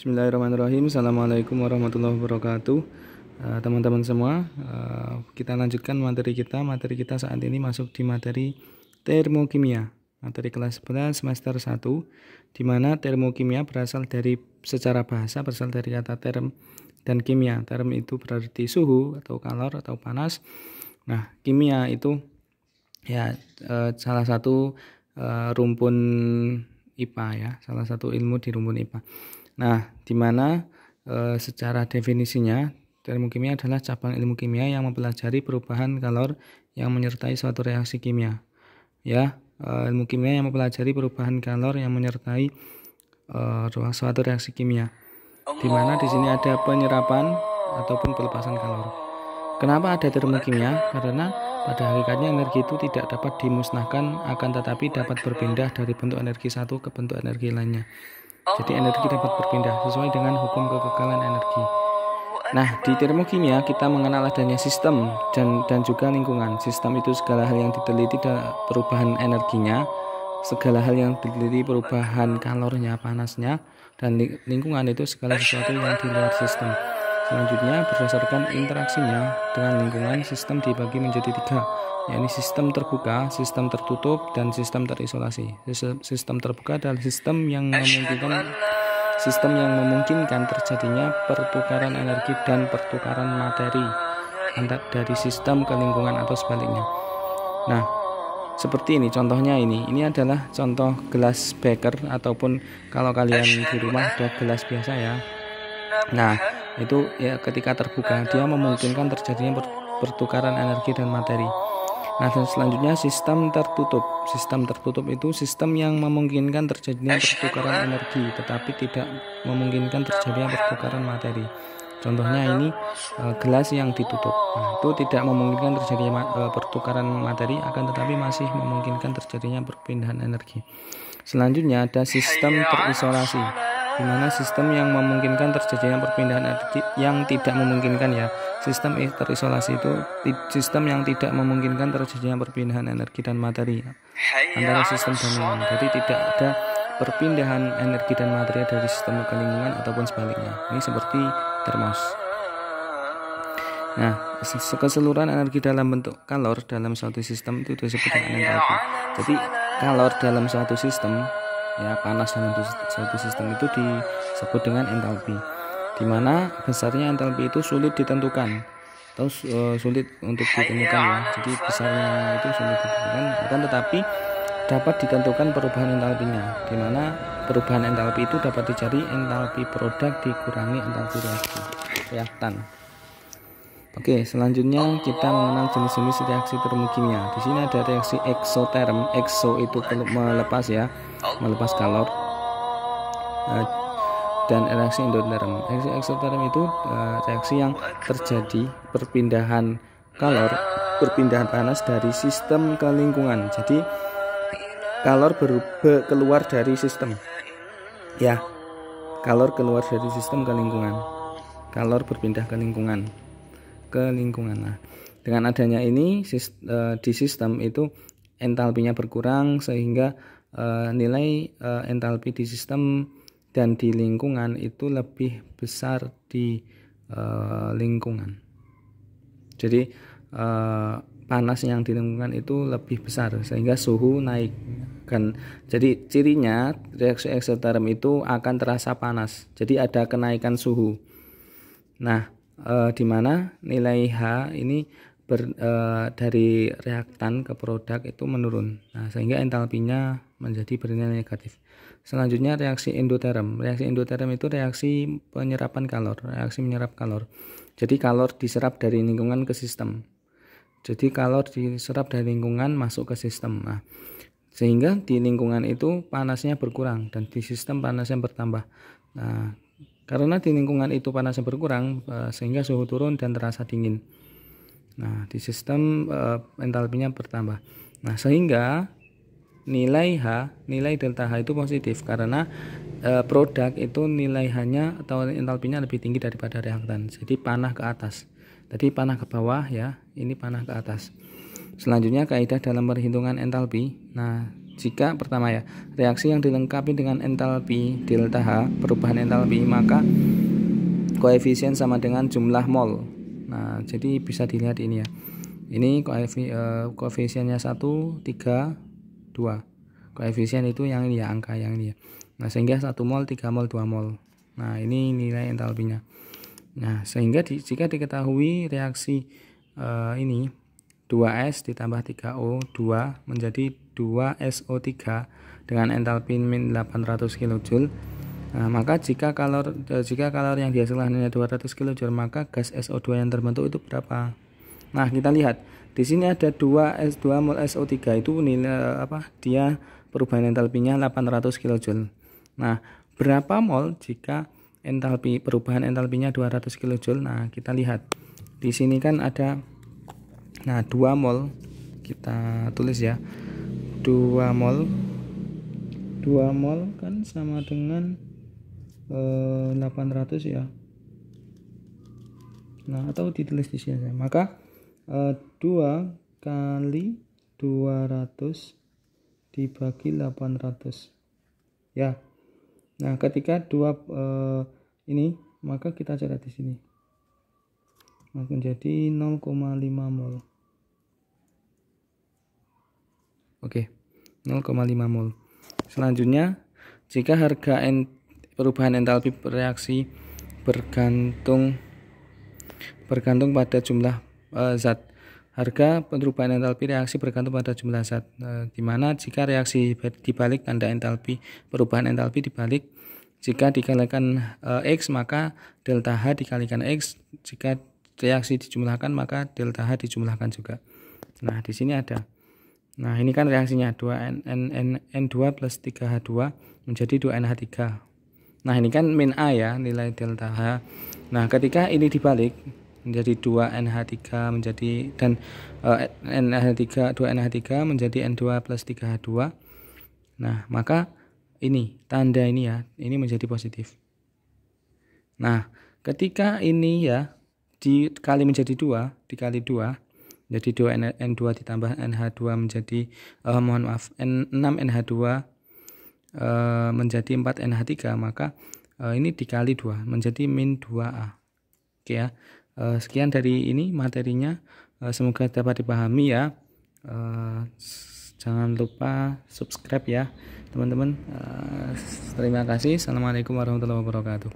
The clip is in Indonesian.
Bismillahirrahmanirrahim. Assalamualaikum warahmatullahi wabarakatuh. Teman-teman semua, kita lanjutkan materi kita. Materi kita saat ini masuk di materi termokimia, materi kelas 11 semester 1, di mana termokimia berasal dari secara bahasa berasal dari kata term dan kimia. Term itu berarti suhu atau kalor atau panas. Nah, kimia itu ya salah satu rumpun IPA ya, salah satu ilmu di rumpun IPA. Nah, di mana secara definisinya termokimia adalah cabang ilmu kimia yang mempelajari perubahan kalor yang menyertai suatu reaksi kimia. Ya, ilmu kimia yang mempelajari perubahan kalor yang menyertai suatu reaksi kimia. Di mana di sini ada penyerapan ataupun pelepasan kalor. Kenapa ada termokimia? Karena pada hakikatnya energi itu tidak dapat dimusnahkan, akan tetapi dapat berpindah dari bentuk energi satu ke bentuk energi lainnya. Jadi energi dapat berpindah sesuai dengan hukum kekekalan energi. Nah, di termokimia kita mengenal adanya sistem dan juga lingkungan. Sistem itu segala hal yang diteliti perubahan energinya, segala hal yang diteliti perubahan kalornya, panasnya, dan lingkungan itu segala sesuatu yang di luar sistem. Selanjutnya, berdasarkan interaksinya dengan lingkungan, sistem dibagi menjadi 3, yakni sistem terbuka, sistem tertutup, dan sistem terisolasi. Sistem terbuka adalah sistem yang memungkinkan terjadinya pertukaran energi dan pertukaran materi dari sistem ke lingkungan atau sebaliknya. Nah, seperti ini contohnya ini adalah contoh gelas beker, ataupun kalau kalian di rumah ada gelas biasa ya. Nah, itu ya ketika terbuka dia memungkinkan terjadinya pertukaran energi dan materi. Nah, dan selanjutnya sistem tertutup. Sistem tertutup itu sistem yang memungkinkan terjadinya pertukaran energi tetapi tidak memungkinkan terjadinya pertukaran materi. Contohnya ini gelas yang ditutup. Nah, itu tidak memungkinkan terjadinya pertukaran materi, akan tetapi masih memungkinkan terjadinya perpindahan energi. Selanjutnya ada sistem terisolasi, di mana sistem yang memungkinkan terjadinya perpindahan energi yang tidak memungkinkan ya. Sistem terisolasi itu sistem yang tidak memungkinkan terjadinya perpindahan energi dan materi antara sistem dan lingkungan. Jadi tidak ada perpindahan energi dan materi dari sistem ke lingkungan ataupun sebaliknya. Ini seperti termos. Nah, keseluruhan energi dalam bentuk kalor dalam suatu sistem itu disebut dengan entalpi. Jadi kalor dalam suatu sistem ya, panas dalam suatu sistem itu disebut dengan entalpi, di mana besarnya entalpi itu sulit ditentukan atau sulit untuk ditemukan ya. Jadi besarnya itu sulit ditentukan, akan tetapi dapat ditentukan perubahan entalpinya, di mana perubahan entalpi itu dapat dicari entalpi produk dikurangi entalpi reaktan. Oke, selanjutnya kita mengenal jenis-jenis reaksi termokimia. Di sini ada reaksi eksoterm. Ekso itu melepas ya, melepas kalor. Dan reaksi endoterm. Reaksi eksoterm itu reaksi yang terjadi perpindahan kalor, perpindahan panas dari sistem ke lingkungan. Jadi kalor keluar dari sistem. Ya, kalor keluar dari sistem ke lingkungan. Kalor berpindah ke lingkungan. Nah, dengan adanya ini di sistem itu entalpinya berkurang, sehingga nilai entalpi di sistem dan di lingkungan itu lebih besar di lingkungan. Jadi panas yang di lingkungan itu lebih besar sehingga suhu naik kan. Jadi cirinya reaksi eksoterm itu akan terasa panas. Jadi ada kenaikan suhu. Nah, di mana nilai H ini dari reaktan ke produk itu menurun. Nah, sehingga entalpinya menjadi bernilai negatif. Selanjutnya reaksi endoterm. Reaksi endoterm itu reaksi penyerapan kalor, reaksi menyerap kalor. Jadi kalor diserap dari lingkungan ke sistem. Jadi kalor diserap dari lingkungan masuk ke sistem. Nah, sehingga di lingkungan itu panasnya berkurang dan di sistem panasnya bertambah. Nah, karena di lingkungan itu panasnya berkurang, sehingga suhu turun dan terasa dingin. Nah, di sistem entalpinya bertambah. Nah, sehingga nilai delta H itu positif karena produk itu nilai H-nya atau entalpinya lebih tinggi daripada reaktan. Jadi panah ke atas. Tadi panah ke bawah ya, ini panah ke atas. Selanjutnya kaidah dalam perhitungan entalpi. Nah, jika pertama ya, reaksi yang dilengkapi dengan entalpi delta H, perubahan entalpi, maka koefisien sama dengan jumlah mol. Nah, jadi bisa dilihat ini ya. Ini koefisiennya 1, 3, 2. Koefisien itu yang ini ya, angka yang ini ya. Nah, sehingga 1 mol, 3 mol, 2 mol. Nah, ini nilai entalpinya. Nah, sehingga jika diketahui reaksi ini 2S ditambah 3O 2 menjadi 2SO3 dengan entalpi min 800 kJ. Nah, maka jika kalor yang dihasilkan hanya 200 kJ, maka gas SO2 yang terbentuk itu berapa? Nah, kita lihat di sini ada 2 mol SO3 itu nilai dia perubahan entalpinya 800 kJ. Nah, berapa mol jika perubahan entalpinya 200 kJ? Nah, kita lihat di sini kan ada 2 mol, kita tulis ya, 2 mol kan sama dengan 800 ya. Nah, atau ditulis di sini, maka 2 kali 200 dibagi 800 ya. Nah, ketika 2 ini, maka kita coret di sini, maka menjadi 0,5 mol. Oke, 0,5 mol. Selanjutnya, jika harga perubahan entalpi reaksi bergantung pada jumlah zat. Harga perubahan entalpi reaksi bergantung pada jumlah zat. Dimana jika reaksi dibalik, tanda entalpi perubahan entalpi dibalik. Jika dikalikan X, maka delta H dikalikan X. Jika reaksi dijumlahkan, maka delta H dijumlahkan juga. Nah, di sini ada. Nah, ini kan reaksinya 2N2 plus 3H2 menjadi 2NH3. Nah, ini kan min A ya, nilai delta H. Nah, ketika ini dibalik menjadi 2NH3 menjadi, dan NH3 2NH3 menjadi N2 plus 3H2. Nah, maka ini tanda ini ya, ini menjadi positif. Nah, ketika ini ya dikali menjadi 2, dikali 2, jadi 2N2 ditambah NH2 menjadi N6 NH2 menjadi 4 NH3, maka ini dikali 2 menjadi min 2A. Oke ya. Sekian dari ini materinya, semoga dapat dipahami ya. Jangan lupa subscribe ya teman-teman. Terima kasih. Assalamualaikum warahmatullahi wabarakatuh.